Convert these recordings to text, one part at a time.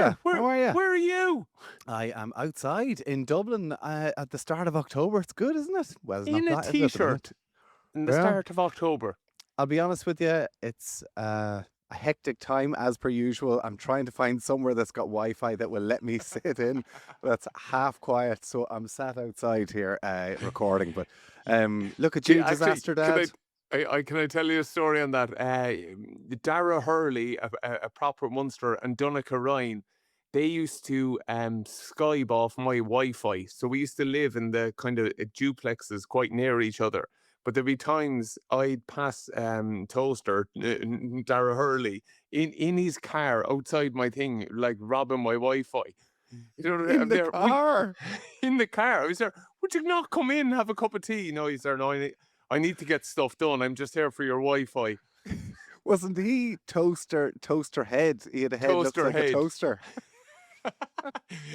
Donncha. How are you? Where are you? I am outside in Dublin at the start of October. It's good, isn't it? Well, it's In not a that, is it, at the minute? t-shirt in the Well, start of October. I'll be honest with you. It's a hectic time as per usual. I'm trying to find somewhere that's got Wi-Fi that will let me sit in. That's half quiet, so I'm sat outside here recording. But look at you, disaster dad. Can I tell you a story on that? Dara Hurley, a proper Munster, and Donncha Ryan, they used to Skype off my Wi-Fi. So we used to live in the kind of duplexes quite near each other. But there'd be times I'd pass Toaster, Dara Hurley, in his car outside my thing, like robbing my Wi-Fi. You know, In the car? In the car. I was there, would you not come in and have a cup of tea? No, he's there, no, I need to get stuff done. I'm just here for your Wi-Fi. Wasn't he toaster head? He had a head looks like a toaster.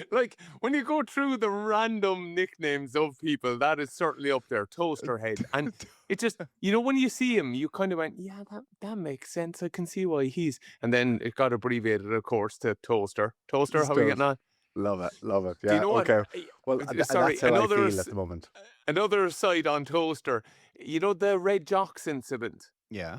Like, when you go through the random nicknames of people, that is certainly up there, Toaster Head. And it just, you know, when you see him, you kind of went, yeah, that makes sense. I can see why he's... And then it got abbreviated, of course, to Toaster. Toaster, how are you getting on? Love it. Yeah. Do you know okay. What? Well, sorry, that's how I feel at the moment. Another side on Toaster. You know the Red Jocks incident? Yeah.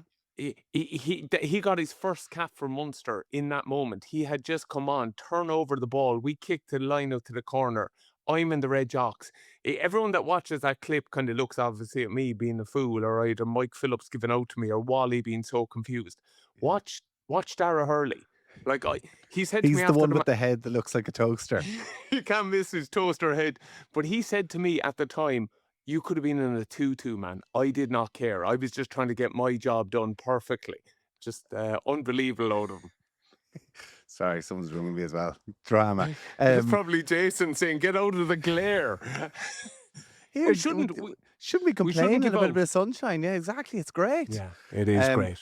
He got his first cap for Munster in that moment. He had just come on, turn over the ball. We kicked the line out to the corner. I'm in the Red Jocks. Everyone that watches that clip kind of looks obviously at me being a fool, or either Mike Phillips giving out to me, or Wally being so confused. Watch Dara Hurley. Like he said to me, he's the one with the head that looks like a toaster. You can't miss his toaster head. But he said to me at the time, you could have been in a 2-2, man. I did not care. I was just trying to get my job done perfectly. Just unbelievable out of him. Sorry, someone's ringing me as well. Drama. It's probably Jason saying, get out of the glare. Here, shouldn't we complain about a bit of sunshine? Yeah, exactly. It's great. Yeah, it is great.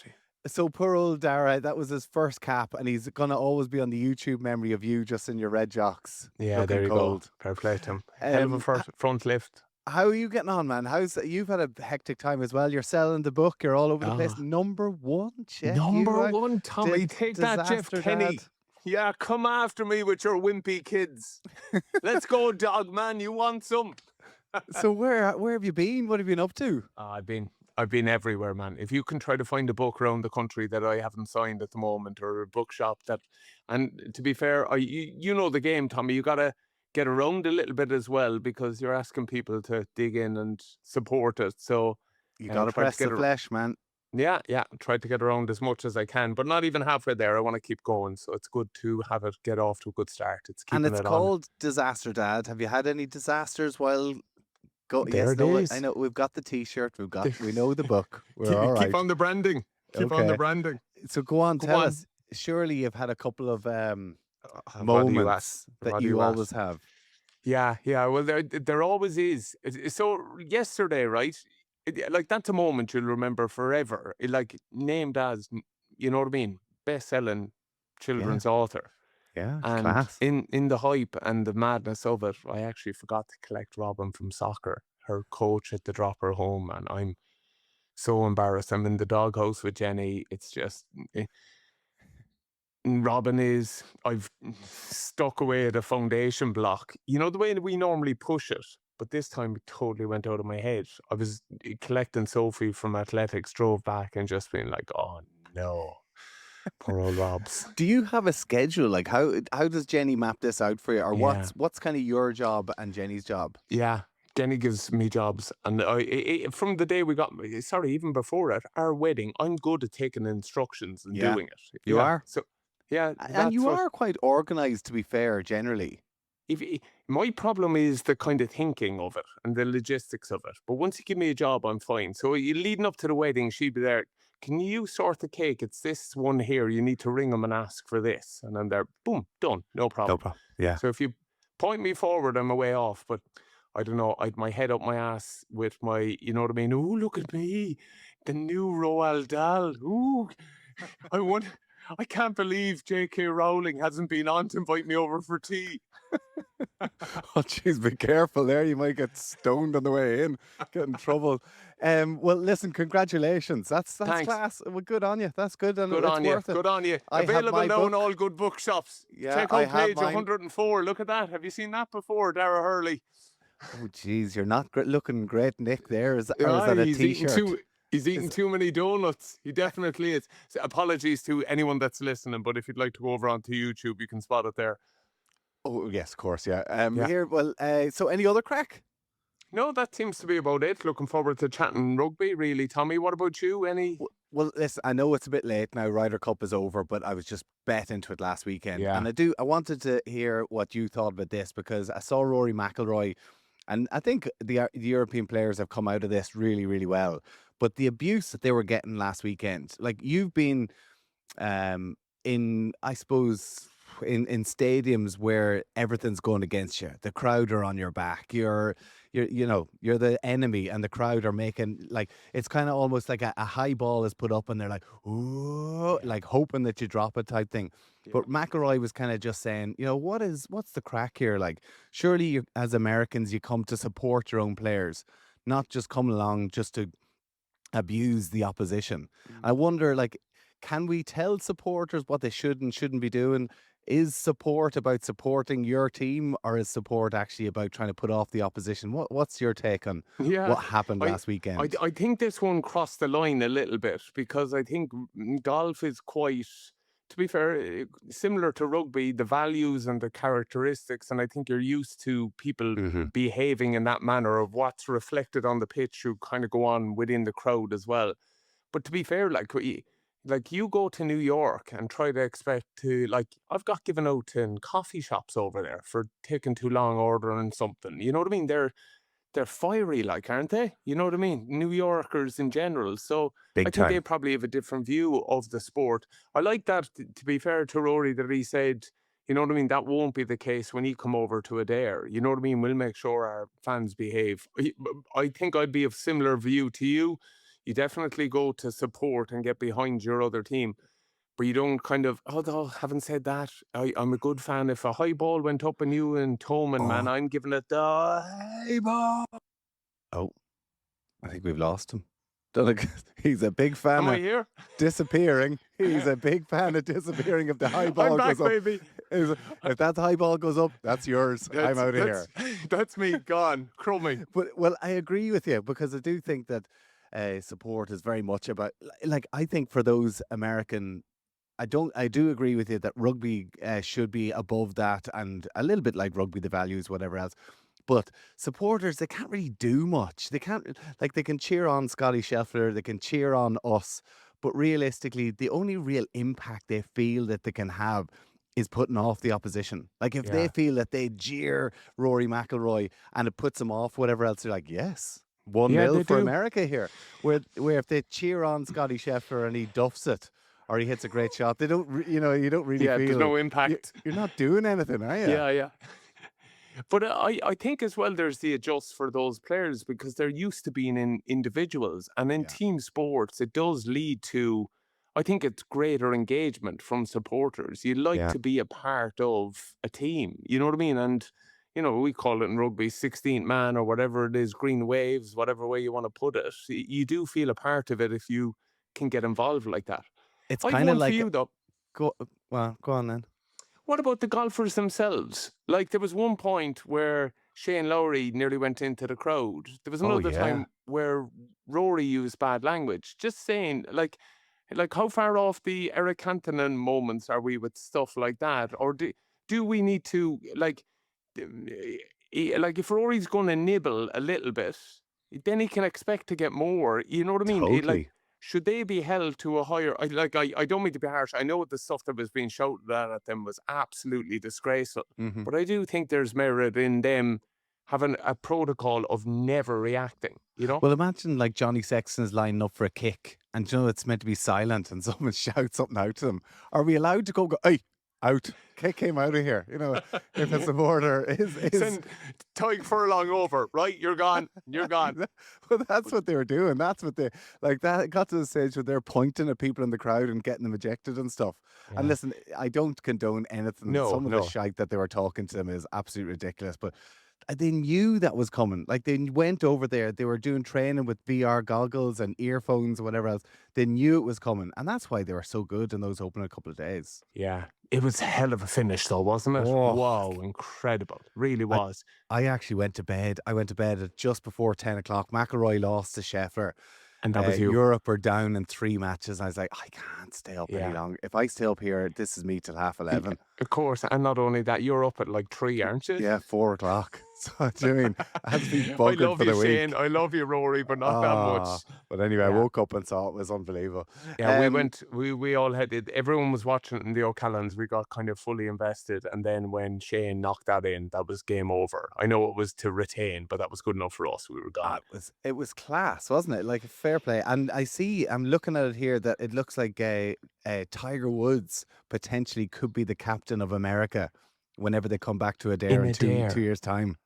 So poor old Dara, that was his first cap, and he's going to always be on the YouTube memory of you just in your Red Jocks. Yeah, there you go. Fair play to him. Hell of a front lift. How are you getting on, man? You've had a hectic time as well. You're selling the book. You're all over the place. Number one, Jeff. Number one, Tommy. Take that, Jeff Kenny. Dad. Yeah, come after me with your wimpy kids. Let's go, dog man. You want some? So where have you been? What have you been up to? I've been everywhere, man. If you can try to find a book around the country that I haven't signed at the moment, or a bookshop that, and to be fair, you know the game, Tommy. You gotta get around a little bit as well, because you're asking people to dig in and support it. So you gotta press the flesh, man. Yeah. Try to get around as much as I can, but not even halfway there. I want to keep going, so it's good to have it get off to a good start. It's called Disaster Dad. Have you had any disasters while? There it is. I know we've got the T-shirt. We know the book. We're all right. Keep on the branding. Keep on the branding. So go on, tell us. Surely you've had a couple of moments that you always have. Yeah. Well, there always is. So yesterday, right? Like, that's a moment you'll remember forever. Like, named as, you know what I mean, best-selling children's author. Yeah, and class. In the hype and the madness of it, I actually forgot to collect Robin from soccer. Her coach had to drop her home, and I'm so embarrassed. I'm in the doghouse with Jenny. It's just... Robin I've stuck away at a foundation block. You know, the way that we normally push it, but this time it totally went out of my head. I was collecting Sophie from athletics, drove back, and just being like, oh no. Poor old Robs. Do you have a schedule? Like, how does Jenny map this out for you? Or what's kind of your job and Jenny's job? Yeah, Jenny gives me jobs. And from the day we got, even before it, our wedding, I'm good at taking instructions and doing it. You are? So, yeah. And you are quite organised, to be fair, generally. My problem is the kind of thinking of it and the logistics of it. But once you give me a job, I'm fine. So leading up to the wedding, she'd be there. Can you sort the cake? It's this one here. You need to ring them and ask for this. And I'm there. Boom, done. No problem. No problem. Yeah. So if you point me forward, I'm a way off. But I don't know. I'd my head up my ass with my, you know what I mean? Ooh, look at me. The new Roald Dahl. Ooh. I can't believe J.K. Rowling hasn't been on to invite me over for tea. Oh, jeez, be careful there. You might get stoned on the way in, get in trouble. Well, listen, congratulations. That's Thanks. class. Well, good on you. That's good, and Good it's on you. worth it. Good on you. I have Available my now in book. all good bookshops. Yeah, Check I out have page mine. 104. Look at that. Have you seen that before, Dara Hurley? Oh, jeez, you're not looking great, Nick. There is, or is Aye, that a he's eating T-shirt? he's eating Is- too many donuts. He definitely is. So apologies to anyone that's listening, but if you'd like to go over onto YouTube, you can spot it there. Oh, yes, of course, yeah. Yeah. Here, well, so any other crack? No, that seems to be about it. Looking forward to chatting rugby, really. Tommy, what about you? Any? Well, listen, I know it's a bit late now. Ryder Cup is over, but I was just bet into it last weekend, Yeah. and I wanted to hear what you thought about this because I saw Rory McIlroy, and I think the European players have come out of this really, really well. But the abuse that they were getting last weekend, like you've been um, in, I suppose, in stadiums where everything's going against you. The crowd are on your back. You're the enemy, and the crowd are making like it's kind of almost like a high ball is put up, and they're like, "Ooh," like hoping that you drop it type thing. Yeah. But McElroy was kind of just saying, what's the crack here? Like, surely you, as Americans, you come to support your own players, not just come along just to abuse the opposition. I wonder, like, can we tell supporters what they should and shouldn't be doing? Is support about supporting your team, or is support actually about trying to put off the opposition? What's your take on Yeah. what happened I- last weekend? I think this one crossed the line a little bit because I think golf is quite, to be fair, similar to rugby, the values and the characteristics. And I think you're used to people behaving in that manner of what's reflected on the pitch who kind of go on within the crowd as well. But to be fair, like you go to New York and try to expect to, like, I've got given out in coffee shops over there for taking too long ordering something. You know what I mean? They're fiery, like, aren't they? You know what I mean? New Yorkers in general. So Big I think time. they probably have a different view of the sport. I like that, to be fair to Rory, that he said, you know what I mean? That won't be the case when he come over to a dare. You know what I mean? We'll make sure our fans behave. I think I'd be of similar view to you. You definitely go to support and get behind your other team. But you don't kind of, although having said that, I'm a good fan. If a high ball went up and you and Toman, man, Oh. I'm giving it the high ball. Oh, I think we've lost him. He's a big fan Am I of here? disappearing. He's a big fan of disappearing. If the high ball I'm back, goes up, baby. if that high ball goes up, that's yours. I'm out of here. That's me gone, crummy. But well, I agree with you because I do think that support is very much about like I think for those American. I do agree with you that rugby should be above that and a little bit like rugby, the values, whatever else. But supporters, they can't really do much. They can't, like, they can cheer on Scotty Scheffler, they can cheer on us, but realistically, the only real impact they feel that they can have is putting off the opposition. Like, if they Yeah. feel that they jeer Rory McIlroy and it puts them off, whatever else, they're like, yes, 1-0 Yeah, they for do. America here. Where if they cheer on Scotty Scheffler and he duffs it, or he hits a great shot, they don't, you don't really Yeah, feel. there's no impact. You're not doing anything, are you? Yeah. But I think as well there's the adjust for those players because they're used to being in individuals. And in Yeah. team sports, it does lead to, I think it's greater engagement from supporters. You like Yeah. to be a part of a team. You know what I mean? And, we call it in rugby 16th man or whatever it is, green waves, whatever way you want to put it. You do feel a part of it if you can get involved like that. It's I've kind of one for like you, though. go on then. What about the golfers themselves? Like, there was one point where Shane Lowry nearly went into the crowd. There was Oh, another yeah. time where Rory used bad language. Just saying, like how far off the Eric Cantona moments are we with stuff like that? Or do we need to, like if Rory's going to nibble a little bit, then he can expect to get more. You know what I mean? Totally. Should they be held to a higher? I don't mean to be harsh. I know the stuff that was being shouted at them was absolutely disgraceful, Mhm. but I do think there's merit in them having a protocol of never reacting. Well, imagine like Johnny Sexton's lining up for a kick, and it's meant to be silent, and someone shouts something out to them. Are we allowed to go? Hey, out. Kick him out of here. You know, if it's a border, Send Tyke Furlong over, right? You're gone. You're gone. Well, that's what they were doing. That's what they like. That it got to the stage where they're pointing at people in the crowd and getting them ejected and stuff. And Yeah. listen, I don't condone anything. No, Some of the no. shite that they were talking to them is absolutely ridiculous. But they knew that was coming. Like they went over there. They were doing training with VR goggles and earphones and whatever else. They knew it was coming, and that's why they were so good in those opening couple of days. Yeah. It was a hell of a finish, though, wasn't it? Oh. Wow, incredible. Really was. I actually went to bed. I went to bed at just before 10 o'clock. McIlroy lost to Scheffler. And that was you. Europe were down in 3 matches. I was like, I can't stay up any Yeah. longer. If I stay up here, this is me till 11:30. Of course. And not only that, you're up at like 3, aren't you? Yeah, 4 o'clock. So, do you know what I mean? I had to be I buggered love for you, the week. Shane. I love you, Rory, but not that Ah, much. But anyway, I Yeah. woke up and saw it was unbelievable. Yeah, we all had it. Everyone was watching in the O'Callaghan's. We got kind of fully invested. And then when Shane knocked that in, that was game over. I know it was to retain, but that was good enough for us. We were gone. It was class, wasn't it? Like fair play. And I'm looking at it here that it looks like Tiger Woods potentially could be the captain of America whenever they come back to Adair in two years' time.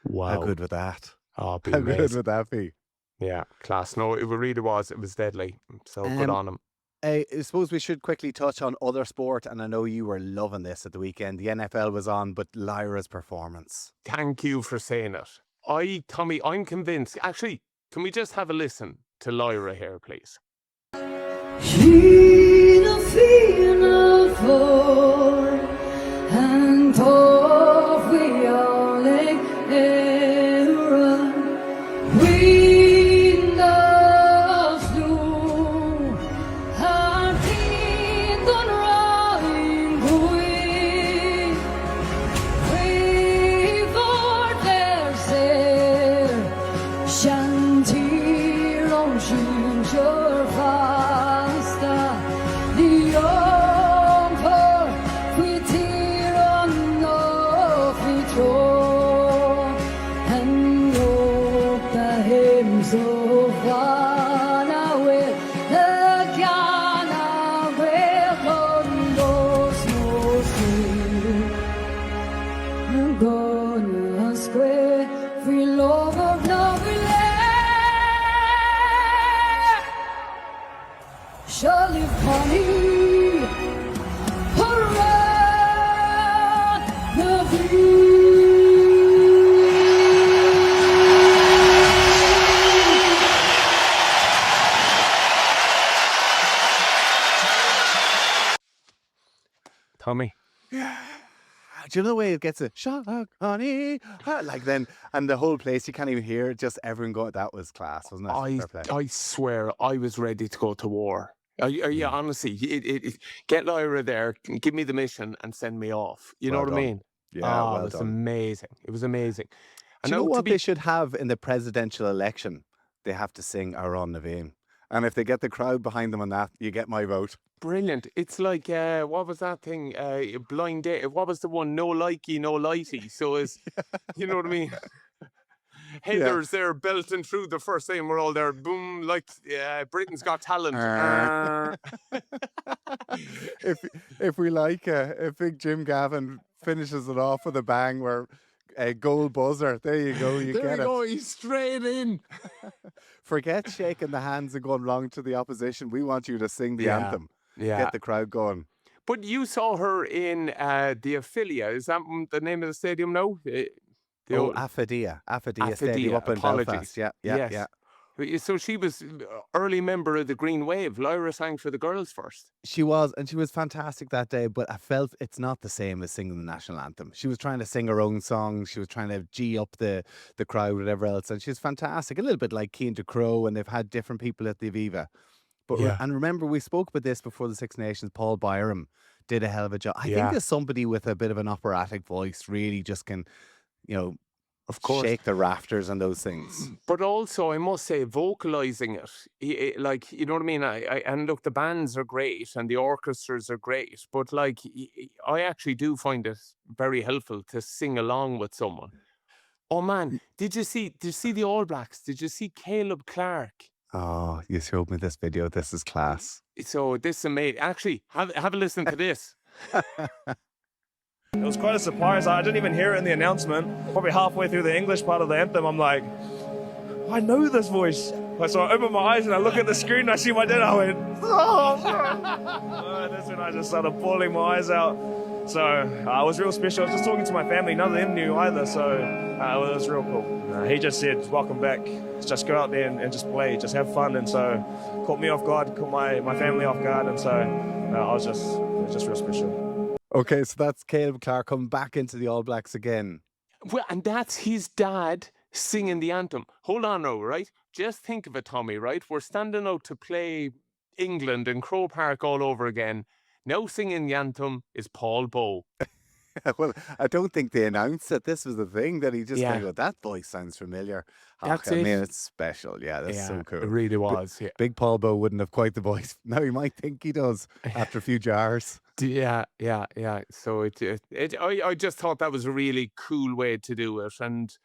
Wow. How good would that? Oh, be How good amazing. would that be? Yeah, class. No, it really was. It was deadly. So good on him. I suppose we should quickly touch on other sport, and I know you were loving this at the weekend. The NFL was on, but Lyra's performance. Thank you for saying it. Tommy, I'm convinced. Actually, can we just have a listen to Lyra here, please? Tommy. Yeah. Do you know the way it gets a shot, honey? Like then, and the whole place, you can't even hear it, just everyone going, that was class, wasn't it? Fair play. I swear, I was ready to go to war. Honestly, get Lyra there, give me the mission and send me off. You know Well what done. I mean? Yeah, well it was done. amazing. It was amazing. Do you know what they should have in the presidential election? They have to sing Aron Naveen. And if they get the crowd behind them on that, you get my vote. Brilliant. It's like, what was that thing? Blind Date. What was the one? No likey, no lighty. So is, you know what I mean? Heather's there belting through the first thing. We're all there, boom, like Britain's Got Talent. If we like, if Big Jim Gavin finishes it off with a bang, where a goal buzzer, there you go, you there get you it. go, he's straight in. Forget shaking the hands and going wrong to the opposition. We want you to sing the anthem. Yeah. Get the crowd going. But you saw her in the Ophelia. Is that the name of the stadium now? Afadia Stadium up in Belfast. Yeah. So she was early member of the Green Wave. Lyra sang for the girls first. She was, and she was fantastic that day, but I felt it's not the same as singing the national anthem. She was trying to sing her own song. She was trying to G up the crowd, whatever else, and she's fantastic. A little bit like Cian Crow, and they've had different people at the Aviva. But and remember, we spoke about this before the Six Nations. Paul Byram did a hell of a job. I think as somebody with a bit of an operatic voice really just can, of course, shake the rafters and those things. But also, I must say, vocalizing it, like, you know what I mean? And look, the bands are great and the orchestras are great, but like, I actually do find it very helpful to sing along with someone. Oh man, did you see the All Blacks? Did you see Caleb Clark? Oh, you showed me this video. This is class. So this is amazing. Actually, have a listen to this. It was quite a surprise. I didn't even hear it in the announcement. Probably halfway through the English part of the anthem, I'm like, I know this voice. So I open my eyes and I look at the screen and I see my dad. I went, oh, that's when I just started bawling my eyes out. So it was real special. I was just talking to my family. None of them knew either. So it was real cool. He just said, welcome back. Just go out there and just play. Just have fun. And so caught me off guard, caught my family off guard. And so it was just real special. Okay, so that's Caleb Clark coming back into the All Blacks again. Well, and that's his dad singing the anthem. Hold on now, right? Just think of it, Tommy, right? We're standing out to play England in Croke Park all over again. Now singing the anthem is Paul Bowe. Well, I don't think they announced that this was the thing, that he just kind of go, that voice sounds familiar. That's I it. mean, it's special. Yeah, that's so cool. It really was. Yeah. Big Paul Bowe wouldn't have quite the voice. Now he might think he does after a few jars. Yeah. So I just thought that was a really cool way to do it, and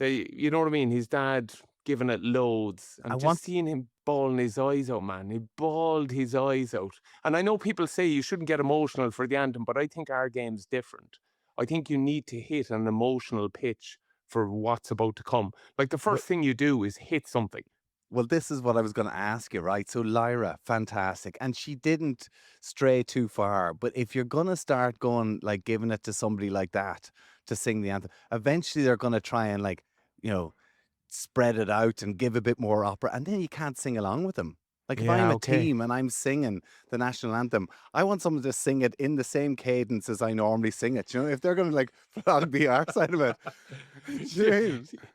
you know what I mean. His dad giving it loads, and seeing him bawling his eyes out, man. He bawled his eyes out, and I know people say you shouldn't get emotional for the anthem, but I think our game's different. I think you need to hit an emotional pitch for what's about to come. Like the first thing you do is hit something. Well, this is what I was going to ask you, right? So Lyra, fantastic. And she didn't stray too far. But if you're going to start going, like, giving it to somebody like that to sing the anthem, eventually they're going to try and, like, you know, spread it out and give a bit more opera. And then you can't sing along with them. Like, if I'm a team and I'm singing the national anthem, I want someone to sing it in the same cadence as I normally sing it. You know, if they're going to, like, flog the arse out of it.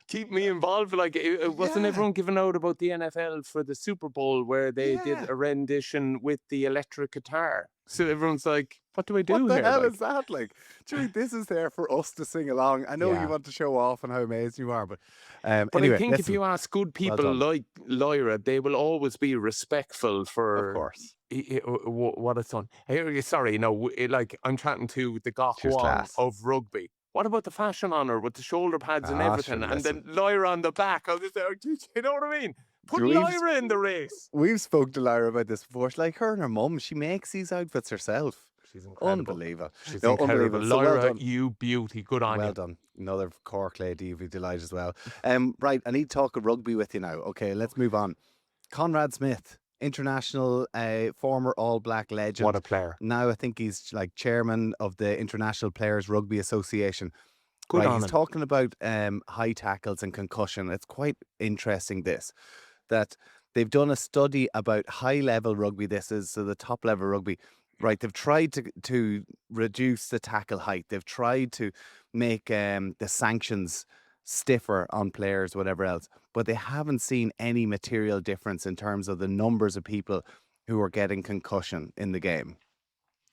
Keep me involved. Like, wasn't everyone giving out about the NFL for the Super Bowl where they did a rendition with the electric guitar? So everyone's like, what do I do here? What the hell is that? Like, Joey, this is there for us to sing along. I know you want to show off and how amazing you are, but anyway, I think if you ask good people like Lyra, they will always be respectful for, of course, what it's on. Sorry, no, like I'm chatting to the Gach Wong of rugby. What about the fashion on her with the shoulder pads and everything, and then Lyra on the back? I was just like, you know what I mean? Put Lyra in the race. We've spoke to Lyra about this before. She's like, her and her mum, she makes these outfits herself. She's incredible. Unbelievable. She's incredible. So Lyra, you beauty. Good on you. Well done. Another Cork lady, you'd be delighted as well. Right, I need to talk rugby with you now. Okay, let's move on. Conrad Smith, international, former All Black legend. What a player. Now I think he's like chairman of the International Players Rugby Association. Good on him. He's talking about high tackles and concussion. It's quite interesting that they've done a study about high level rugby. This is so the top level rugby. Right, they've tried to reduce the tackle height. They've tried to make the sanctions stiffer on players, whatever else. But they haven't seen any material difference in terms of the numbers of people who are getting concussion in the game.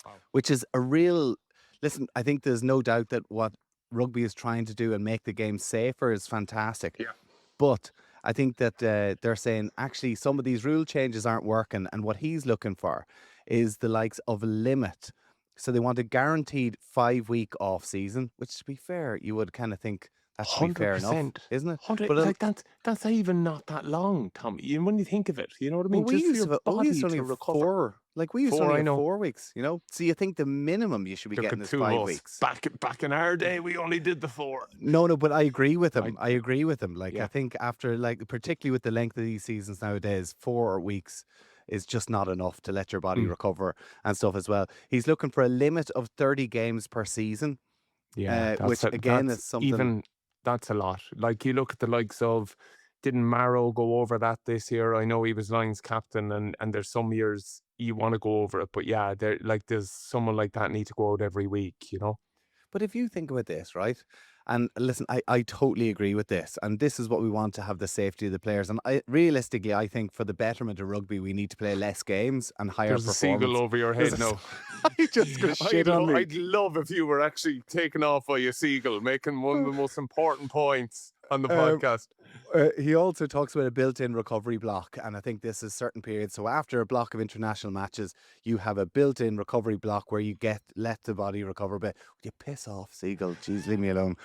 Wow. Which is a real... Listen, I think there's no doubt that what rugby is trying to do and make the game safer is fantastic. Yeah. But I think that they're saying, actually, some of these rule changes aren't working. And what he's looking for is the likes of a limit. So they want a guaranteed 5-week off season, which, to be fair, you would kind of think that should be fair enough, isn't it? But like that's even not that long, Tommy. When you think of it, you know what I mean? Well, we used to only have 4. Like, we used to only have 4 weeks, you know? So you think the minimum you should be getting is 5 weeks. Back in our day, we only did the 4. No, but I agree with him. I agree with him. Like, I think after, like, particularly with the length of these seasons nowadays, 4 weeks is just not enough to let your body recover and stuff as well. He's looking for a limit of 30 games per season. Yeah, which again is something... That's a lot. Like, you look at the likes of, didn't Marrow go over that this year? I know he was Lions captain, and there's some years you want to go over it, but yeah, there's someone like that need to go out every week, you know? But if you think about this, right? And listen, I totally agree with this. And this is what we want, to have the safety of the players. And realistically, I think for the betterment of rugby, we need to play less games and higher performance. There's a seagull over your head now. I just go shit on me. I'd love if you were actually taken off by a seagull, making one of the most important points on the podcast. He also talks about a built-in recovery block, and I think this is certain periods. So after a block of international matches, you have a built-in recovery block where you let the body recover a bit. Would you piss off, seagull? Jeez, leave me alone.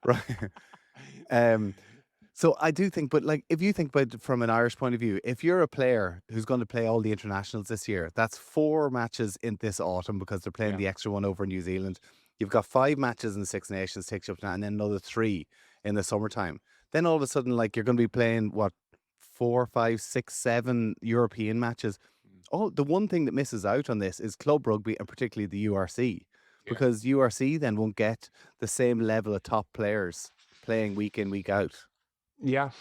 Right. So I do think, but like, if you think about it from an Irish point of view, if you're a player who's going to play all the internationals this year, that's 4 matches in this autumn because they're playing the extra one over in New Zealand. You've got 5 matches in the Six Nations takes you up to, and then another 3 in the summertime. Then all of a sudden, like, you're going to be playing what 4, 5, 6, 7 European matches. Oh, the one thing that misses out on this is club rugby, and particularly the URC, Yeah. because URC then won't get the same level of top players playing week in, week out. Yeah.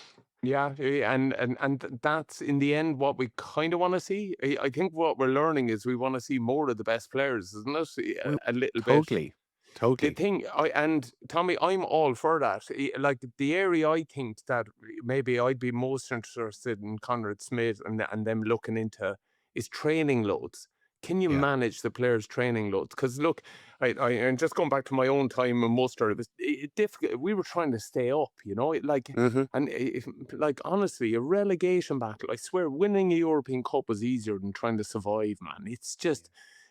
Yeah, and that's in the end what we kind of want to see. I think what we're learning is we want to see more of the best players, isn't it? A little bit. Totally. The thing, and Tommy, I'm all for that. Like, the area I think that maybe I'd be most interested in Conrad Smith and them looking into is training loads. Can you Yeah. manage the players' training loads? Because look, and just going back to my own time in Munster, it was difficult. We were trying to stay up, like, Mhm. and like, honestly, a relegation battle. I swear, winning a European Cup was easier than trying to survive, man. It's just,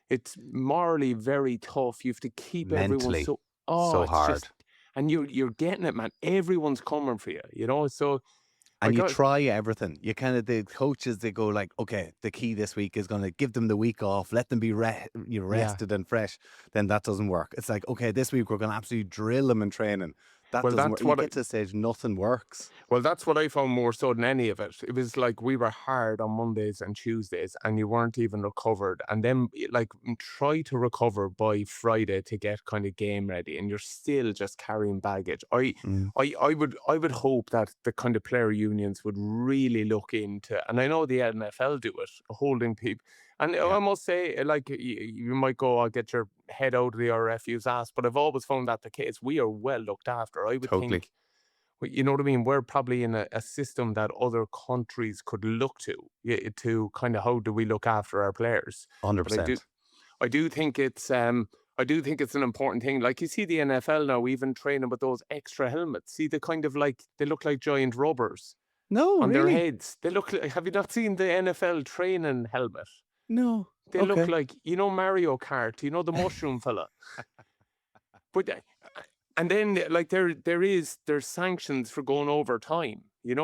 it's morally very tough. You have to keep everyone Mentally, so so it's hard. just, and you're getting it, man. Everyone's coming for you, So I And you got try everything. You kind of, the coaches, they go like, okay, the key this week is going to give them the week off, let them be rested and fresh. Then that doesn't work. It's like, okay, this week we're going to absolutely drill them in training. That well, doesn't work. that's You what get to the stage, nothing works. Well, that's what I found more so than any of it. It was like we were hard on Mondays and Tuesdays, and you weren't even recovered. And then, like, try to recover by Friday to get kind of game ready, and you're still just carrying baggage. Mm. I would hope that the kind of player unions would really look into, and I know the NFL do it, holding people. And Yeah. I must say, like, you might go, I'll get your head out of the RFU's ass, but I've always found that the case. We are well looked after. I would Totally. think. You know what I mean? We're probably in a system that other countries could look to kind of, how do we look after our players? But 100%. I do think it's an important thing. Like, you see the NFL now even training with those extra helmets. See, the kind of, like, they look like giant rubbers No, on their really? heads. They look like, have you not seen the NFL training helmet? No. They look Okay. like, Mario Kart, the mushroom fella. But and then, like, there's sanctions for going over time, and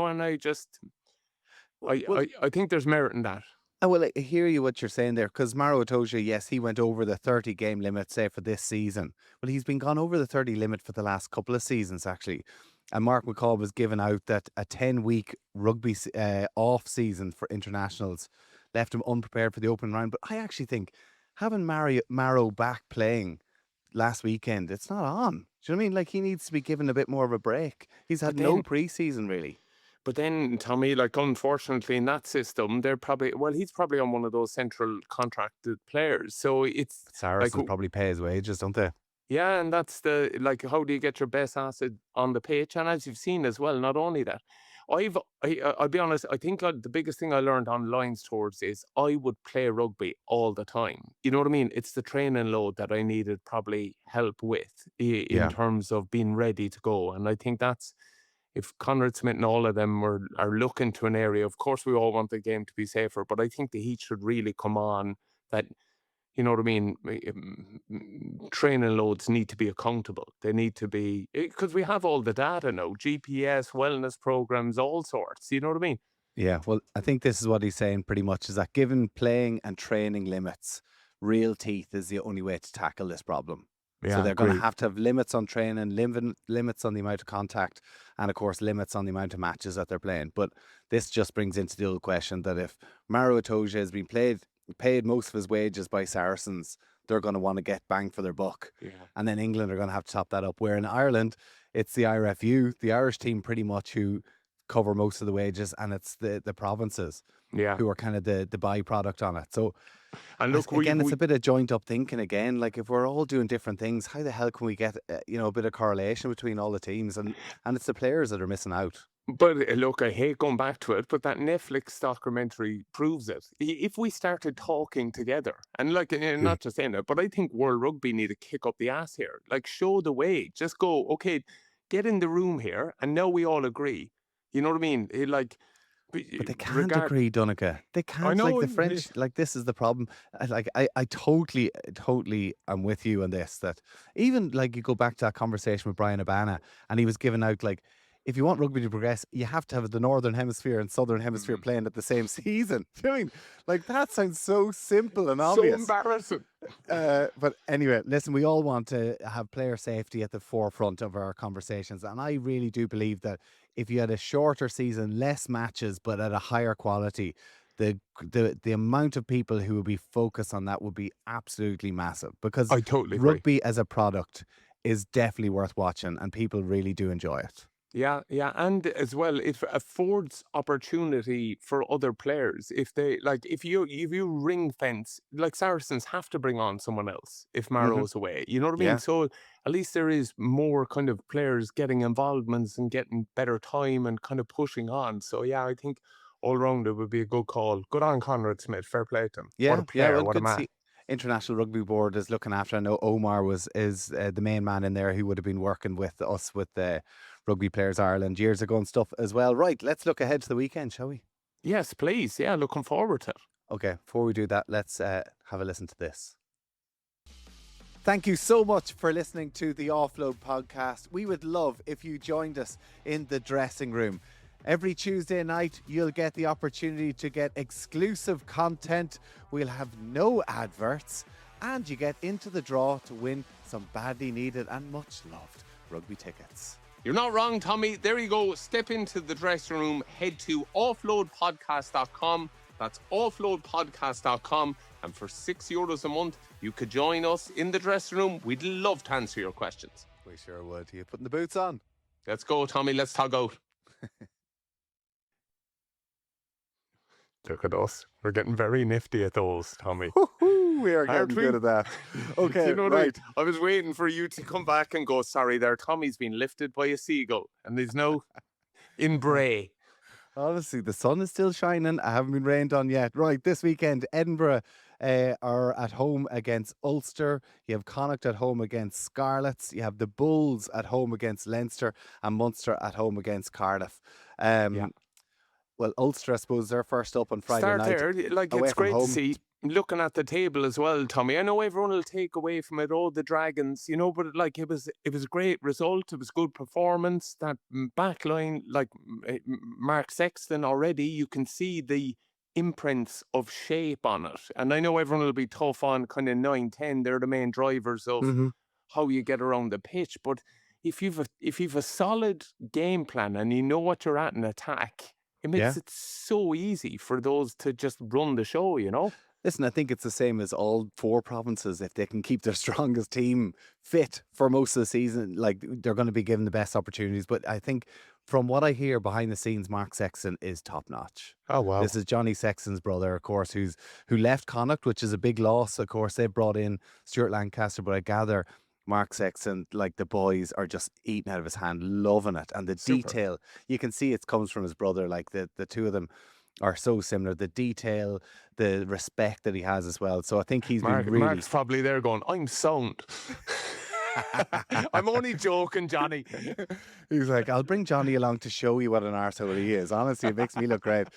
Well, I think there's merit in that. well, I hear you what you're saying there, because Maro Itoje, yes, he went over the 30 game limit, say, for this season. Well, he's been gone over the 30 limit for the last couple of seasons, actually. And Mark McCall was given out that a 10-week rugby off season for internationals left him unprepared for the opening round. But I actually think having Maro back playing last weekend, it's not on. Do you know what I mean? Like, he needs to be given a bit more of a break. He's had But no then, pre-season, really. but then, Tommy, like, unfortunately in that system, he's probably on one of those central contracted players. So it's like, Saracens probably pay his wages, don't they? yeah, and that's like, how do you get your best asset on the pitch? And as you've seen as well, not only that, I'll be honest, I think the biggest thing I learned on Lions tours is I would play rugby all the time. You know what I mean? It's the training load that I needed probably help with in Yeah. terms of being ready to go. And I think that's, if Conrad Smith and all of them are looking to an area, of course we all want the game to be safer, but I think the heat should really come on that, you know what I mean? Training loads need to be accountable. They need to be, because we have all the data now, GPS, wellness programs, all sorts. You know what I mean? Yeah, well, I think this is what he's saying pretty much, is that given playing and training limits, real teeth is the only way to tackle this problem. So they're going to have limits on training, limits on the amount of contact, and of course limits on the amount of matches that they're playing. But this just brings into the old question that if Maro Itoje has been paid most of his wages by Saracens, they're going to want to get bang for their buck. Yeah. And then England are going to have to top that up. Where in Ireland, it's the IRFU, the Irish team pretty much, who cover most of the wages, and it's the provinces who are kind of the byproduct on it. So, and look, it's a bit of joint up thinking again. Like, if we're all doing different things, how the hell can we get a bit of correlation between all the teams? And it's the players that are missing out. But look, I hate going back to it, but that Netflix documentary proves it. If we started talking together, and like, not just saying it, but I think World Rugby need to kick up the ass here. Like, show the way. Just go, okay, get in the room here, and now we all agree. You know what I mean? But they can't agree, Donncha. They can't. I know, like, the French, like, this is the problem. I totally am with you on this. That even, like, you go back to that conversation with Brian Abana, and he was giving out, like, if you want rugby to progress, you have to have the Northern Hemisphere and Southern Hemisphere playing at the same season. Do you know what I mean? Like, that sounds so simple and obvious. So embarrassing. But anyway, listen, we all want to have player safety at the forefront of our conversations. And I really do believe that if you had a shorter season, less matches, but at a higher quality, the amount of people who would be focused on that would be absolutely massive. Because I totally agree. rugby as a product is definitely worth watching, and people really do enjoy it. Yeah, and as well, it affords opportunity for other players. If they if you ring fence, like Saracens have to bring on someone else if Marrow's away. You know what I mean? Yeah. So at least there is more kind of players getting involvements and getting better time and kind of pushing on. So yeah, I think all round it would be a good call. Good on Conrad Smith. Fair play to him. Yeah, What a player, well, what a good to man. see International Rugby Board is looking after. I know Omar is the main man in there who would have been working with us with the Rugby Players Ireland years ago and stuff as well. Right, let's look ahead to the weekend, shall we? Yes, please. Yeah, looking forward to it. Okay, before we do that, let's have a listen to this. Thank you so much for listening to the Offload podcast. We would love if you joined us in the dressing room. Every Tuesday night, you'll get the opportunity to get exclusive content. We'll have no adverts, and you get into the draw to win some badly needed and much loved rugby tickets. You're not wrong, Tommy. There you go. Step into the dressing room. Head to offloadpodcast.com. That's offloadpodcast.com. And for €6 a month, you could join us in the dressing room. We'd love to answer your questions. We sure would. You putting the boots on? Let's go, Tommy. Let's tug out. Look at us. We're getting very nifty at those, Tommy. We are Aren't getting we? good at that. Okay, You know what I mean? right. I was waiting for you to come back and go, sorry there, Tommy's been lifted by a seagull. And there's no in Bray. Honestly, the sun is still shining. I haven't been rained on yet. Right, this weekend, Edinburgh are at home against Ulster. You have Connacht at home against Scarlets. You have the Bulls at home against Leinster, and Munster at home against Cardiff. Well, Ulster, I suppose, they're first up on Friday Start night. there. Like, away it's from great home. to see. Looking at the table as well, Tommy. I know everyone will take away from it, oh, the Dragons, you know, but like it was a great result. It was good performance. That back line, like Mark Sexton already, you can see the imprints of shape on it. And I know everyone will be tough on kind of 9-10. They're the main drivers of how you get around the pitch. But if you've a solid game plan and you know what you're at in attack, it makes it so easy for those to just run the show, you know? Listen, I think it's the same as all four provinces. If they can keep their strongest team fit for most of the season, like, they're going to be given the best opportunities. But I think from what I hear behind the scenes, Mark Sexton is top notch. Oh, wow. This is Johnny Sexton's brother, of course, who left Connacht, which is a big loss. Of course, they brought in Stuart Lancaster, but I gather Mark Sexton, like, the boys are just eating out of his hand, loving it. And the detail, you can see it comes from his brother. Like, the two of them are so similar. The detail, the respect that he has as well. So I think he's been really... Mark's probably there going, I'm sound. I'm only joking, Johnny. He's like, I'll bring Johnny along to show you what an arsehole he is. Honestly, it makes me look great.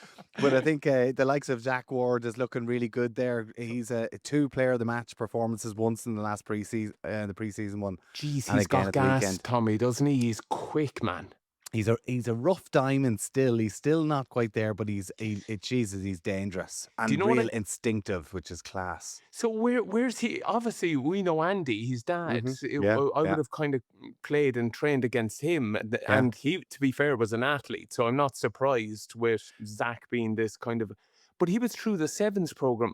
But I think the likes of Zach Ward is looking really good there. He's a 2 player of the match performances once in the last preseason, the preseason one. Jeez, And he's again got at the gas, weekend. Tommy, doesn't he? He's quick, man. He's a rough diamond still. He's still not quite there, but he's dangerous and you know real what instinctive, which is class. So where's he? Obviously, we know Andy, his dad. Yeah, I would have kind of played and trained against him. And he, to be fair, was an athlete. So I'm not surprised with Zach being this kind of... But he was through the Sevens program.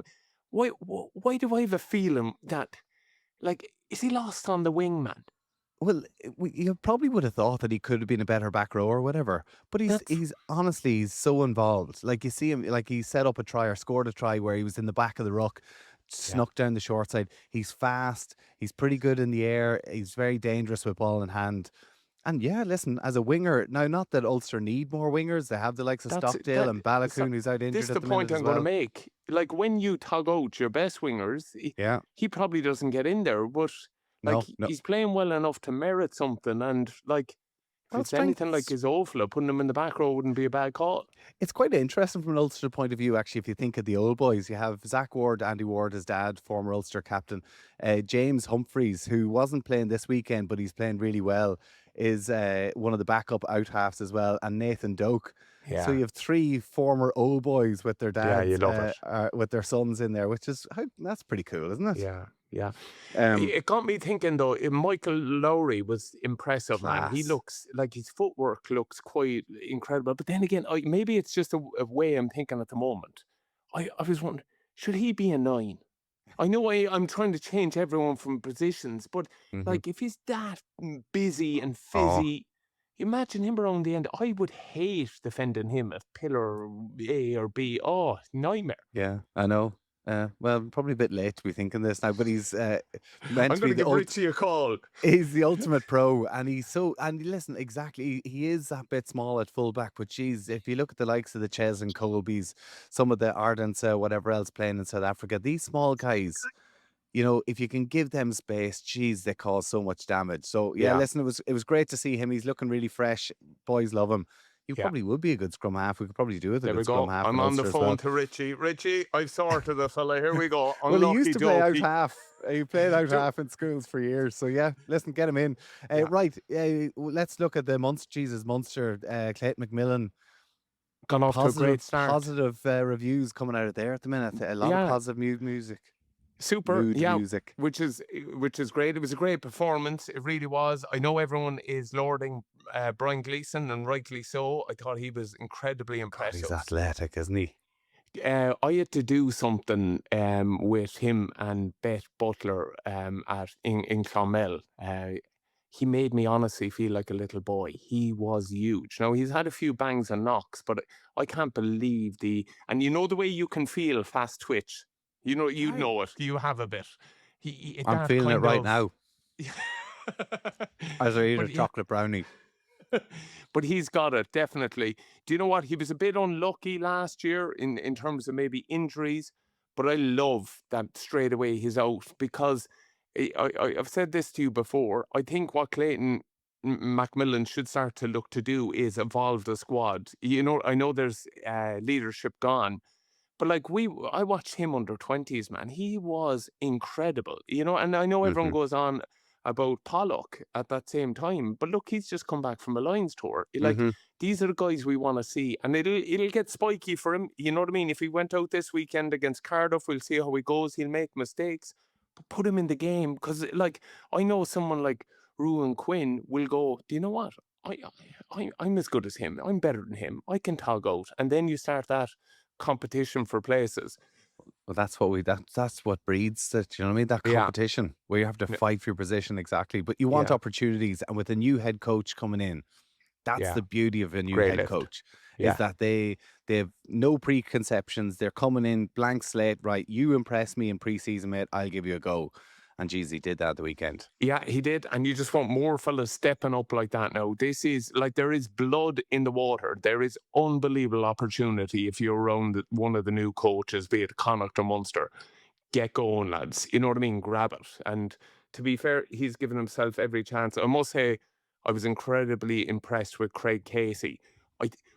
Why do I have a feeling that, like, is he lost on the wing, man? Well, you probably would have thought that he could have been a better back row or whatever. But he's honestly, he's so involved. Like, you see him, like, he set up a try or scored a try where he was in the back of the ruck, snuck down the short side. He's fast. He's pretty good in the air. He's very dangerous with ball in hand. And yeah, listen, as a winger, now, not that Ulster need more wingers. They have the likes of Stockdale and Balakoon, who's out injured This is at the the point minute I'm as going to well. make. Like, when you tug out your best wingers, he probably doesn't get in there, but like, No. he's playing well enough to merit something. And like, if it's anything like his Ofla, putting him in the back row wouldn't be a bad call. It's quite interesting from an Ulster point of view, actually, if you think of the old boys. You have Zach Ward, Andy Ward, his dad, former Ulster captain. James Humphreys, who wasn't playing this weekend, but he's playing really well, is one of the backup out halves as well, and Nathan Doak. Yeah. So you have 3 former old boys with their dads, you love it. with their sons in there, which is that's pretty cool, isn't it? Yeah, yeah. Um, It got me thinking though. Michael Lowry was impressive, man. He Class. looks like his footwork looks quite incredible. But then again, maybe it's just a way I'm thinking at the moment. I was wondering, should he be a 9? I know I'm trying to change everyone from positions, but mhm. like if he's that busy and Oh. fizzy, imagine him around the end. I would hate defending him if pillar A or B. Oh, nightmare. Yeah, I know. Well, probably a bit late to be thinking this now, but he's meant I'm to going be to the give Richie a call. he's the ultimate pro, and listen, exactly, he is that bit small at fullback, but geez, if you look at the likes of the Ches and Colbys, some of the Ardents, whatever else playing in South Africa, these small guys, you know, if you can give them space, geez, they cause so much damage. So yeah, Yeah. listen, it was great to see him. He's looking really fresh. Boys love him. He Yeah. probably would be a good scrum half. We could probably do with a There we good scrum go. half. I'm in on the Ulster as phone well. to Richie. Richie, I've sorted the fella. Here we go. Well, he used to play out Unlucky-dokey. half. He played out half in schools for years. So yeah, listen, get him in. Yeah. Right, let's look at the Munster. Clayton McMillan. Gone off to a great start. Positive reviews coming out of there at the minute. A lot Yeah. of positive music. Super. Mood Yeah. music. Which is great. It was a great performance. It really was. I know everyone is lauding Brian Gleeson, and rightly so. I thought he was incredibly God, impressive. he's athletic, isn't he? I had to do something with him and Beth Butler in Clonmel. He made me honestly feel like a little boy. He was huge. Now, he's had a few bangs and knocks, but I can't believe and you know the way you can feel fast twitch. You know it. You have a bit. I'm feeling it right now as I eat a But yeah. chocolate brownie. But he's got it, definitely. Do you know what? He was a bit unlucky last year in terms of maybe injuries, but I love that straight away he's out, because I've said this to you before. I think what Clayton Macmillan should start to look to do is evolve the squad. You know, I know there's leadership gone, but like I watched him under 20s, man. He was incredible, you know, and I know everyone goes on about Pollock at that same time, but look, he's just come back from a Lions tour. Like, these are the guys we want to see, and it'll get spiky for him. You know what I mean? If he went out this weekend against Cardiff, we'll see how he goes. He'll make mistakes, but put him in the game, because like I know someone like Ruan Quinn will go, do you know what? I'm as good as him. I'm better than him. I can tog out, and then you start that competition for places. Well, that's what breeds it. You know what I mean? That Yeah. competition where you have to Yeah. fight for your position, exactly. But you want Yeah. opportunities, and with a new head coach coming in, that's Yeah. the beauty of a new Great head lift. coach. Yeah. Is that they have no preconceptions. They're coming in blank slate. Right, you impress me in pre-season, mate. I'll give you a go. And geez, he did that the weekend. Yeah, he did. And you just want more fellas stepping up like that now. This is like, there is blood in the water. There is unbelievable opportunity if you're around one of the new coaches, be it Connacht or Munster. Get going, lads. You know what I mean? Grab it. And to be fair, he's given himself every chance. I must say, I was incredibly impressed with Craig Casey.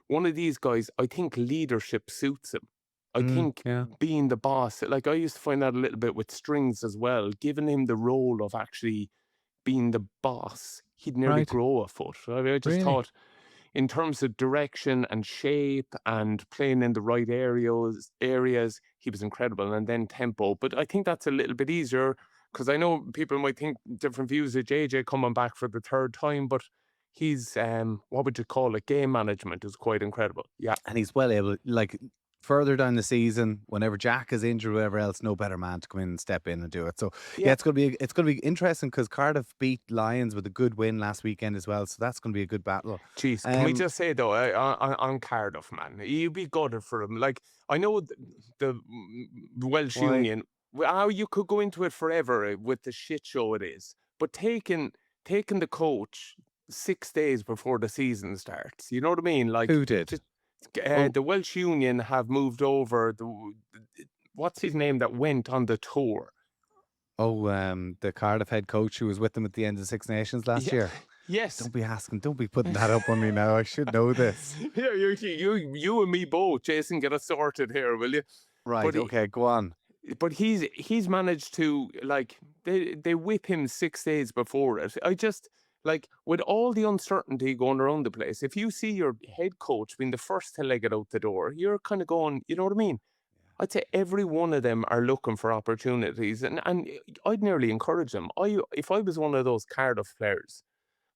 One of these guys, I think leadership suits him. I think yeah. being the boss, like I used to find that a little bit with Strings as well, giving him the role of actually being the boss, he'd nearly Right. grow a foot. I just Really? thought, in terms of direction and shape and playing in the right areas, he was incredible. And then tempo. But I think that's a little bit easier, because I know people might think different views of JJ coming back for the third time, but he's, what would you call it? Game management is quite incredible. Yeah. And he's well able, like, further down the season, whenever Jack is injured or whatever else, no better man to come in and step in and do it. So yeah, it's gonna be interesting, because Cardiff beat Lions with a good win last weekend as well. So that's gonna be a good battle. Jeez, can we just say though, on Cardiff, man, you'd be gutted for him. Like, I know the Welsh Why? Union, how you could go into it forever with the shit show it is, but taking the coach 6 days before the season starts, you know what I mean? Like, Who did? just, Oh. the Welsh Union have moved over what's his name that went on the tour? Oh, the Cardiff head coach who was with them at the end of Six Nations last Yeah. year. Yes. Don't be putting that up on me now. I should know this. Yeah, you and me both, Jason, get us sorted here, will you? Right, But okay, go on. But he's managed to, like, they whip him 6 days before it. I just, like with all the uncertainty going around the place, if you see your head coach being the first to leg it out the door, you're kind of going, you know what I mean? I'd say every one of them are looking for opportunities, and I'd nearly encourage them. If I was one of those Cardiff players,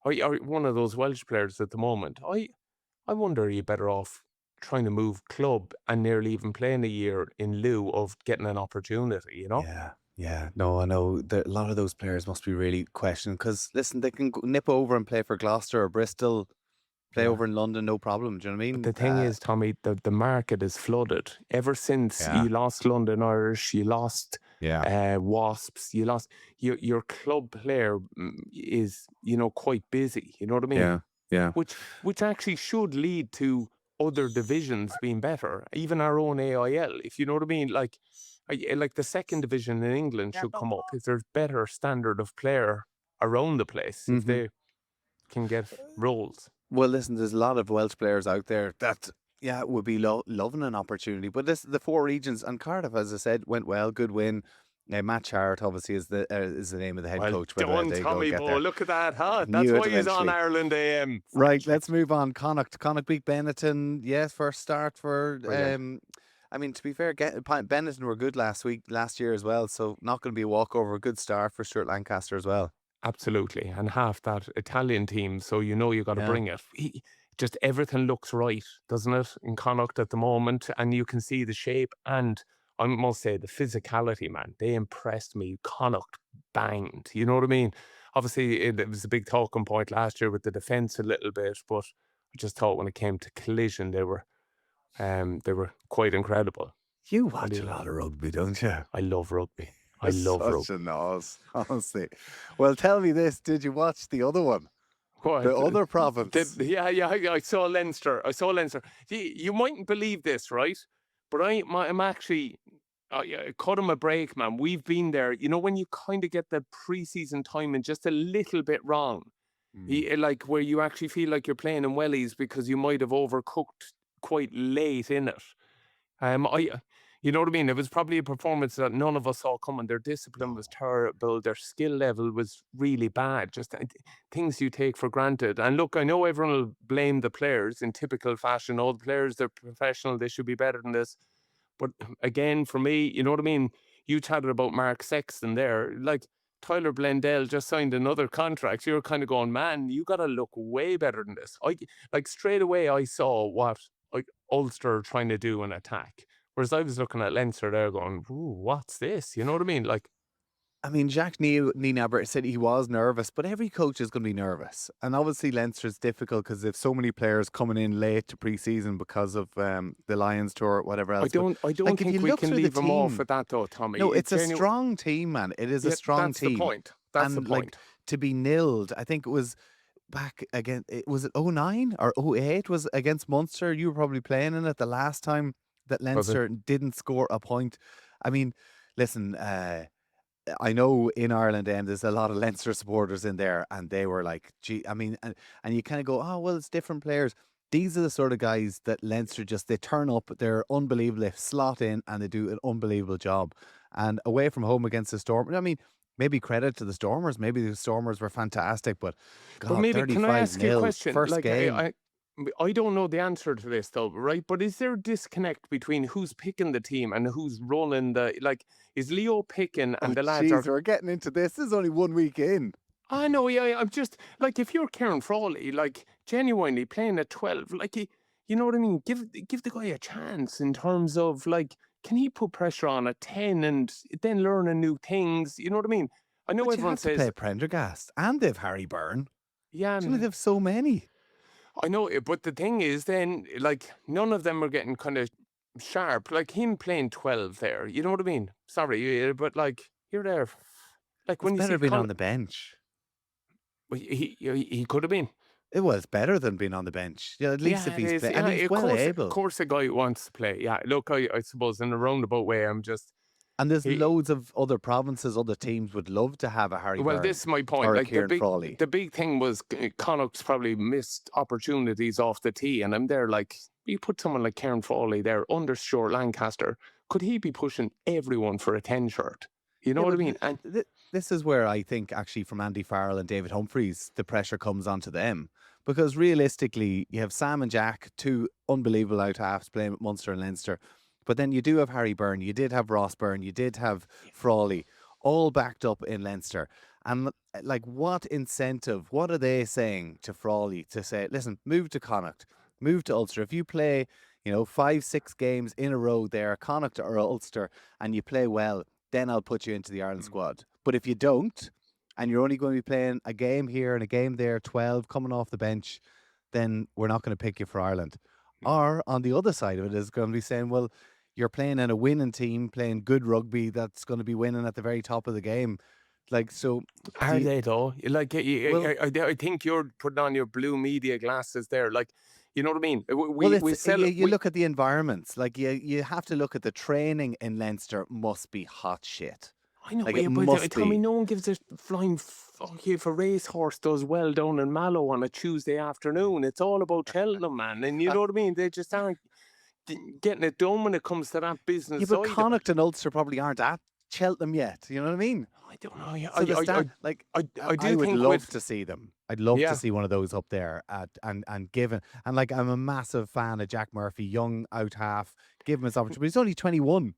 or one of those Welsh players at the moment, I wonder, are you better off trying to move club and nearly even playing a year in lieu of getting an opportunity, you know? Yeah, yeah. No, I know that a lot of those players must be really questioned because, listen, they can nip over and play for Gloucester or Bristol, play Yeah. over in London, no problem. Do you know what I mean? But the thing is, Tommy, the market is flooded. Ever since Yeah. you lost London Irish, you lost Wasps, you lost your club player is, quite busy. You know what I mean? Yeah. Which actually should lead to other divisions being better, even our own AIL, if you know what I mean. Like the second division in England should come up if there's better standard of player around the place, if they can get roles. Well, listen, there's a lot of Welsh players out there that, would be loving an opportunity. But the 4 regions, and Cardiff, as I said, went well, good win. Matt Charrett, obviously, is the name of the head coach. Done, Tommy Bowe. Look at that, huh? That's Knew it why he's on eventually. Ireland AM. Right, let's move on. Connacht beat Benetton. Yes, first start for. Brilliant. I mean, to be fair, Benetton were good last year as well. So not going to be a walkover. A good start for Stuart Lancaster as well. Absolutely, and half that Italian team, so you got to bring it. Just everything looks right, doesn't it, in Connacht at the moment, and you can see the shape, and I must say the physicality, man. They impressed me. Connacht banged, you know what I mean? Obviously, it was a big talking point last year with the defence a little bit, but I just thought when it came to collision, they were quite incredible. You watch a lot of rugby, don't you? I love rugby. I love rugby. Such a nose, honestly. Well, tell me this: did you watch the other one? What? The other province? I saw Leinster. You mightn't believe this, right? But I'm actually cut him a break, man. We've been there. You know, when you kind of get the pre-season timing just a little bit wrong, like where you actually feel like you're playing in wellies because you might have overcooked quite late in it. You know what I mean? It was probably a performance that none of us saw coming. Their discipline was terrible. Their skill level was really bad. Just things you take for granted. And look, I know everyone will blame the players in typical fashion. Oh, the players, they're professional. They should be better than this. But again, for me, you know what I mean? You chatted about Mark Sexton there. Like, Tyler Blendell just signed another contract. You're kind of going, man, you got to look way better than this. Straight away, I saw what Ulster are trying to do in attack. Whereas I was looking at Leinster there going, ooh, what's this? You know what I mean? Like, I mean, Jacques Nienaber said he was nervous, but every coach is going to be nervous. And obviously Leinster's difficult because there's so many players coming in late to pre-season because of the Lions tour or whatever else. I don't think we can leave them off at that though, Tommy. No, it's a strong team, man. It is a strong team. That's the point. That's the point. Like, to be nilled, I think it was back again, was it 09 or 08 was against Munster? You were probably playing in it the last time that Leinster didn't score a point. I mean, listen, I know in Ireland there's a lot of Leinster supporters in there, and they were like, gee, I mean, and you kind of go, oh, well, it's different players. These are the sort of guys that Leinster they turn up, they're unbelievable, they slot in, and they do an unbelievable job. And away from home against the Stormers, I mean, maybe credit to the Stormers. Maybe the Stormers were fantastic, but God, but maybe, can I ask you a 35-0, question? first game. I don't know the answer to this though, right? But is there a disconnect between who's picking the team and who's running is Leo picking and the lads are... We're getting into this. This is only 1 week in. I know, yeah, I'm just, like, if you're Kieran Frawley, like, genuinely playing at 12, like, you know what I mean? Give the guy a chance in terms of, like, can he put pressure on at 10 and then learning new things? You know what I mean? I know but everyone says... you have to play Prendergast, and they've Harry Byrne. Yeah. They have so many. I know, but the thing is then, like, none of them are getting kind of sharp. Like, him playing 12 there, you know what I mean? Sorry, but, like, you're there. Like, when it's you better see being on the bench. He could have been. It was better than being on the bench. Yeah, at least if he's playing. And he's well able. Of course, a guy who wants to play. Yeah, look, I suppose in a roundabout way, I'm just... And there's loads of other provinces, other teams would love to have a Harry Byrne. Well, this is my point. Or like the big thing was Connacht's probably missed opportunities off the tee, and I'm there like, you put someone like Kieran Frawley there under Stuart Lancaster, could he be pushing everyone for a 10 shirt? You know what I mean? this is where I think actually from Andy Farrell and David Humphreys, the pressure comes onto them. Because realistically, you have Sam and Jack, two unbelievable out halves playing with Munster and Leinster. But then you do have Harry Byrne, you did have Ross Byrne, you did have Frawley, all backed up in Leinster. And like, what incentive, what are they saying to Frawley to say, listen, move to Connacht, move to Ulster. If you play, 5-6 games in a row there, Connacht or Ulster, and you play well, then I'll put you into the Ireland squad. But if you don't, and you're only going to be playing a game here and a game there, 12 coming off the bench, then we're not going to pick you for Ireland. Or on the other side of it is going to be saying, well, you're playing in a winning team, playing good rugby that's going to be winning at the very top of the game. Like, so are they though? Like, I think you're putting on your blue media glasses there. Like, you know what I mean? You look at the environments. Like, you have to look at the training in Leinster must be hot shit. I know, but Tommy, no one gives a flying fuck if a racehorse does well down in Mallow on a Tuesday afternoon. It's all about Cheltenham, man. And you know what I mean? They just aren't getting it done when it comes to that business. Yeah, but Connacht and Ulster probably aren't at Cheltenham yet. You know what I mean? I don't know. I would love to see them. I'd love to see one of those up there and given. And like, I'm a massive fan of Jack Murphy, young out half. Give him his opportunity. But he's only 21.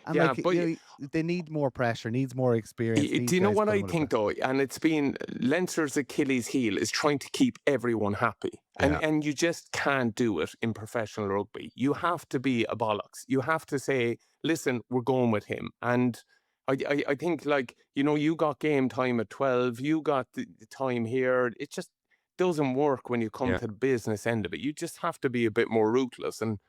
And they need more pressure, needs more experience. Do you know what I think though? And it's been Leinster's Achilles heel is trying to keep everyone happy. And you just can't do it in professional rugby. You have to be a bollocks. You have to say, listen, we're going with him. And I think, like, you got game time at 12, you got the time here. It just doesn't work when you come to the business end of it. You just have to be a bit more ruthless. And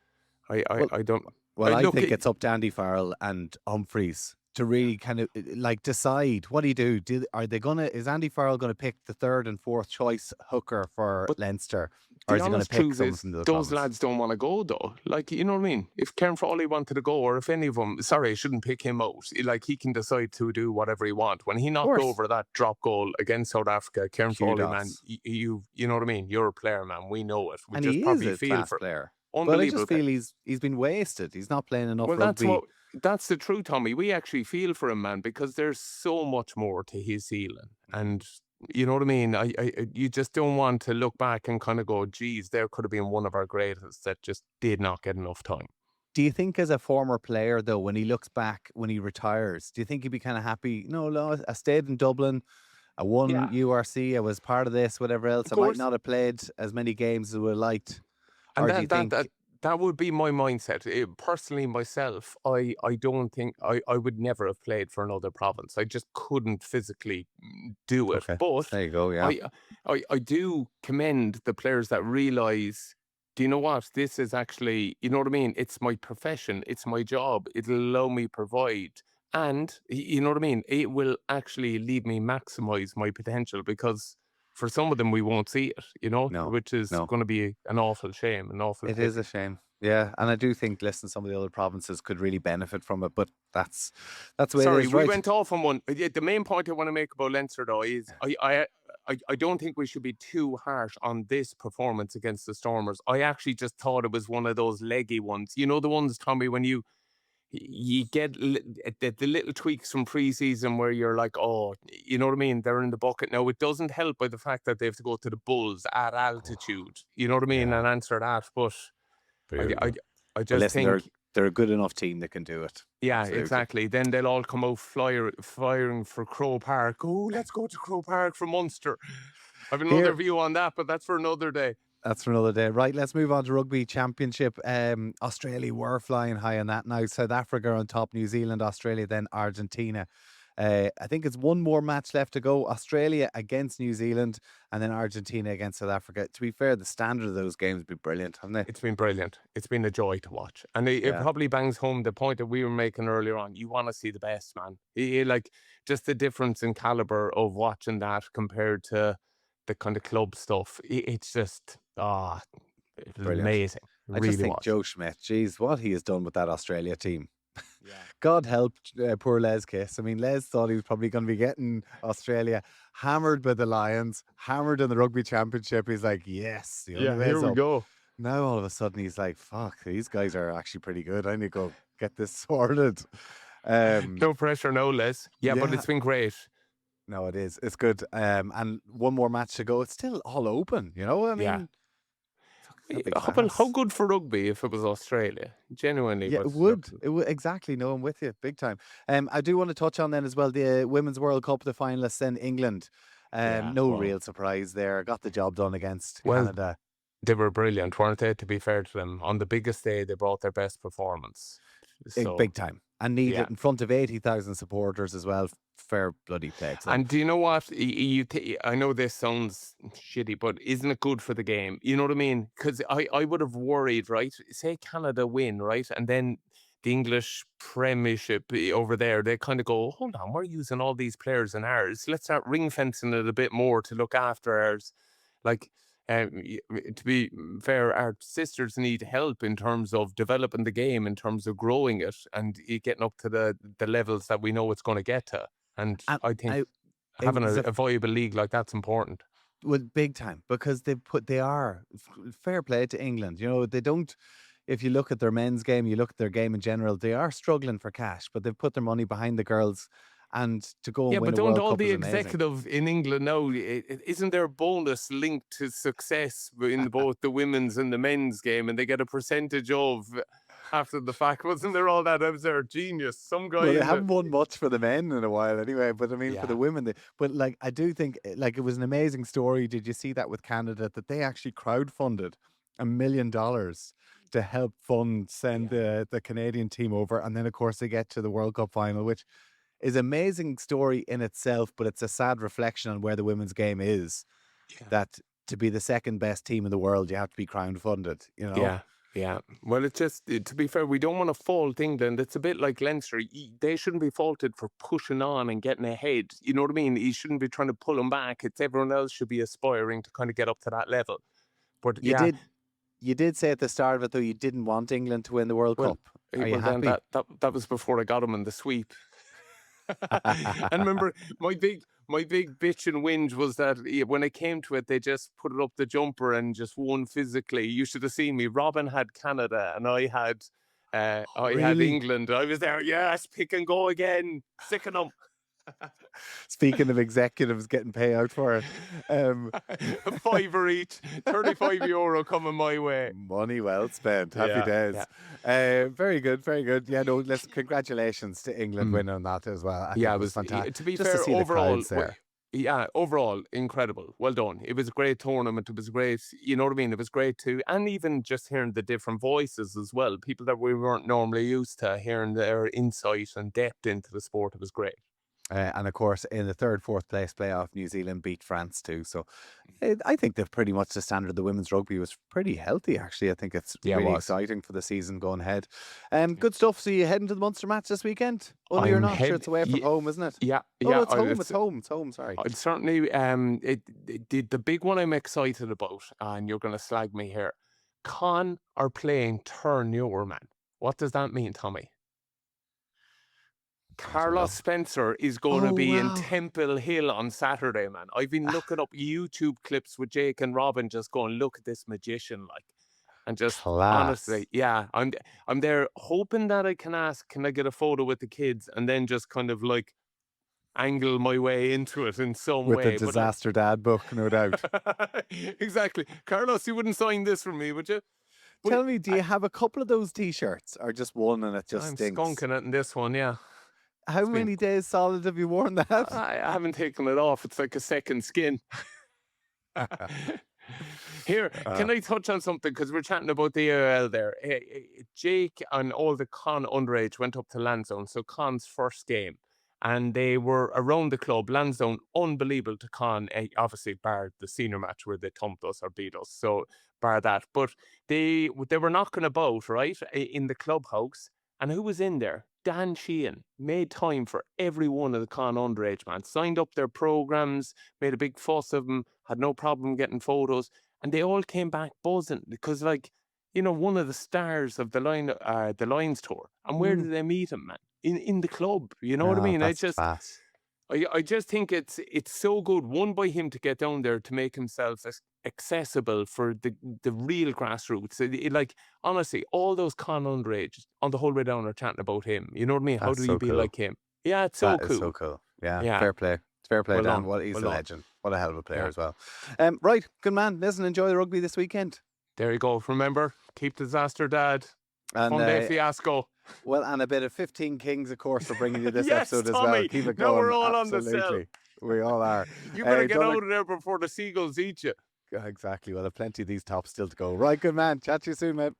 I don't... Well, I think it's up to Andy Farrell and Humphreys to really kind of like decide what do you do? Is Andy Farrell going to pick the third and fourth choice hooker for Leinster? Or is he going to pick someone from the those lads don't want to go though. Like, you know what I mean? If Kieran Frawley wanted to go, or if any of them, sorry, I shouldn't pick him out. Like, he can decide to do whatever he wants. When he knocked over that drop goal against South Africa, Kieran Frawley, man, you know what I mean? You're a player, man. We know it. And he is a class player. But I just feel he's been wasted. He's not playing enough rugby. That's the truth, Tommy. We actually feel for him, man, because there's so much more to his ceiling. And you know what I mean? You just don't want to look back and kind of go, geez, there could have been one of our greatest that just did not get enough time. Do you think as a former player, though, when he looks back, when he retires, do you think he'd be kind of happy? No, I stayed in Dublin. I won URC. I was part of this, whatever else. I might not have played as many games as I would have liked. And that would be my mindset. Personally, myself, I don't think I would never have played for another province. I just couldn't physically do it. Okay. But there you go. Yeah, I do commend the players that realise, do you know what? This is actually, you know what I mean? It's my profession. It's my job. It'll allow me provide. And you know what I mean? It will actually leave me maximise my potential, because for some of them, we won't see it, which is going to be an awful shame. It is a shame. Yeah. And I do think, listen, some of the other provinces could really benefit from it, but that's the way it is, right? We went off on one. The main point I want to make about Leinster, though, is I don't think we should be too harsh on this performance against the Stormers. I actually just thought it was one of those leggy ones. You know, the ones, Tommy, when you get the little tweaks from pre-season where you're like, oh, you know what I mean? They're in the bucket. Now, it doesn't help by the fact that they have to go to the Bulls at altitude, you know what I mean, and answer that. But I just think... They're a good enough team that can do it. Yeah, absolutely. Exactly. Then they'll all come out firing for Croke Park. Oh, let's go to Croke Park for Munster. I have another view on that, but that's for another day. That's for another day. Right, let's move on to Rugby Championship. Australia were flying high on that now. South Africa on top, New Zealand, Australia, then Argentina. I think it's one more match left to go. Australia against New Zealand and then Argentina against South Africa. To be fair, the standard of those games has been brilliant, haven't they? It's been brilliant. It's been a joy to watch. And it probably bangs home the point that we were making earlier on. You want to see the best, man. Like, just the difference in caliber of watching that compared to the kind of club stuff. It's just... it's amazing. I just think Joe Schmidt, geez, what he has done with that Australia team. Yeah. God help poor Les Kiss. I mean, Les thought he was probably going to be getting Australia hammered by the Lions, hammered in the Rugby Championship. He's like, yes. Here we go. Now all of a sudden he's like, fuck, these guys are actually pretty good. I need to go get this sorted. No pressure, no Les. Yeah, but it's been great. No, it is. It's good. And one more match to go. It's still all open. You know, I Yeah. mean, it'll be How class. good for rugby if it was Australia? Genuinely, Yeah, but it would. It would exactly. No, I'm with you, big time. I do want to touch on then as well the Women's World Cup, the finalists in England. yeah. No Well, real surprise there. Got the job done against well, Canada. they were brilliant, weren't they? To be fair to them, on the biggest day, they brought their best performance. So Big time. And needed yeah. it in front of 80,000 supporters as well. Fair bloody play to them. And do you know what? I know this sounds shitty, but isn't it good for the game? You know what I mean? Because I would have worried, right? Say Canada win, right? And then the English Premiership over there, they kind of go, hold on, we're using all these players in ours. Let's start ring fencing it a bit more to look after ours. Like, to be fair, our sisters need help in terms of developing the game, in terms of growing it, and getting up to the levels that we know it's going to get to. And And I think it having was a viable league like that's important. well, big time, because they are fair play to England. You know, they don't. If you look at their men's game, you look at their game in general, they are struggling for cash, but they've put their money behind the girls, and to go and Yeah, win but a don't World all Cup the is amazing. executive in England now, isn't there a bonus linked to success in both the women's and the men's game, and they get a percentage of after the fact? Wasn't there all that? That was their genius. Some guy Well, they in the haven't won much for the men in a while anyway, but I mean, for the yeah. women, but like, I do think like it was an amazing story. Did you see that with Canada, that they actually crowdfunded $1 million to help send the Canadian team over? And then, of course, they get to the World Cup final, which is an amazing story in itself, but it's a sad reflection on where the women's game is, Yeah. that to be the second best team in the world, you have to be crowdfunded, you know? Yeah. Yeah. Well, it's just, to be fair, we don't want to fault England. It's a bit like Leinster. They shouldn't be faulted for pushing on and getting ahead. You know what I mean? You shouldn't be trying to pull them back. It's everyone else should be aspiring to kind of get up to that level. But You yeah, did say at the start of it, though, you didn't want England to win the World well, Cup. Are you well then happy? that was before I got them in the sweep. And remember, my big bitch and whinge was that when it came to it, they just put it up the jumper and just won physically. You should have seen me. Robin had Canada and I had had Really? England. I was there, yes, pick and go again. Sick of them. Speaking of executives getting payout for it, A fiver each, €35 coming my way. money well spent. Happy Yeah, days. Very good, very good. Yeah, no, congratulations to England Mm. winning on that as well. I think Yeah, it was fantastic. to be Just to fair, see the overall, crowds there. yeah, overall, incredible. Well done. It was a great tournament. It was great. You know what I mean? It was great too. And even just hearing the different voices as well, people that we weren't normally used to, hearing their insight and depth into the sport, it was great. And of course, in the third, fourth place playoff, New Zealand beat France too. So I think they've pretty much the standard of the women's rugby was pretty healthy, actually. I think it's Yeah, it really was. exciting for the season going ahead. Good stuff. So you heading to the Munster match this weekend? Oh, no, you're not. Sure, it's away from home, isn't it? Yeah, Oh, yeah. no, it's home. It's home. It's home. Sorry. I'd certainly, the big one I'm excited about, and you're going to slag me here, Con are playing Turnover, man. What does that mean, Tommy? Carlos Spencer is going to Oh, be in wow. Temple Hill on Saturday, man. I've been looking up YouTube clips with Jake and Robin, just going, look at this magician, like, and just honestly, Class. yeah, I'm there hoping that I can ask, can I get a photo with the kids, and then just kind of like angle my way into it in some With way. the disaster dad book, no doubt. Exactly, Carlos, you wouldn't sign this for me, would you? But Tell me, do you have a couple of those t-shirts or just one and it just I'm stinks? skunking it in this one, yeah. How been- many days solid have you worn that? I haven't taken it off. It's like a second skin. Here, can I touch on something? Because we're chatting about the ARL there. Jake and all the Con underage went up to Lansdowne, so Con's first game. And they were around the club. Lansdowne, unbelievable to Con, obviously bar the senior match where they thumped us or beat us. So bar that. But they were knocking about, right, in the clubhouse. And who was in there? Dan Sheehan made time for every one of the Con underage, man. Signed up their programs, made a big fuss of them, had no problem getting photos. And they all came back buzzing because, like, you know, one of the stars of the Lions tour. And where did they meet him, man? In the club. You know what I mean? That's class. I just think it's so good. One, by him to get down there to make himself accessible for the real grassroots. Like, honestly, all those Con underage on the whole way down are chatting about him. You know what I mean? How That's do so you be cool. like him? Yeah, it's so That is cool. so cool. Yeah, Yeah. fair play. Fair play, Well Dan. done, What he's well a done. legend. What a hell of a player Yeah. as well. Right, good man. Listen, enjoy the rugby this weekend. There you go. Remember, keep disaster dad. And Fun day fiasco. well, and a bit of 15 Kings, of course, for bringing you this Yes, episode as well. Tommy. Keep it Now going. we're all on the cell. Absolutely. We all are. You better get Donncha- out of there before the seagulls eat you. Exactly. Well, I have plenty of these tops still to go. Right, good man. Chat to you soon, mate.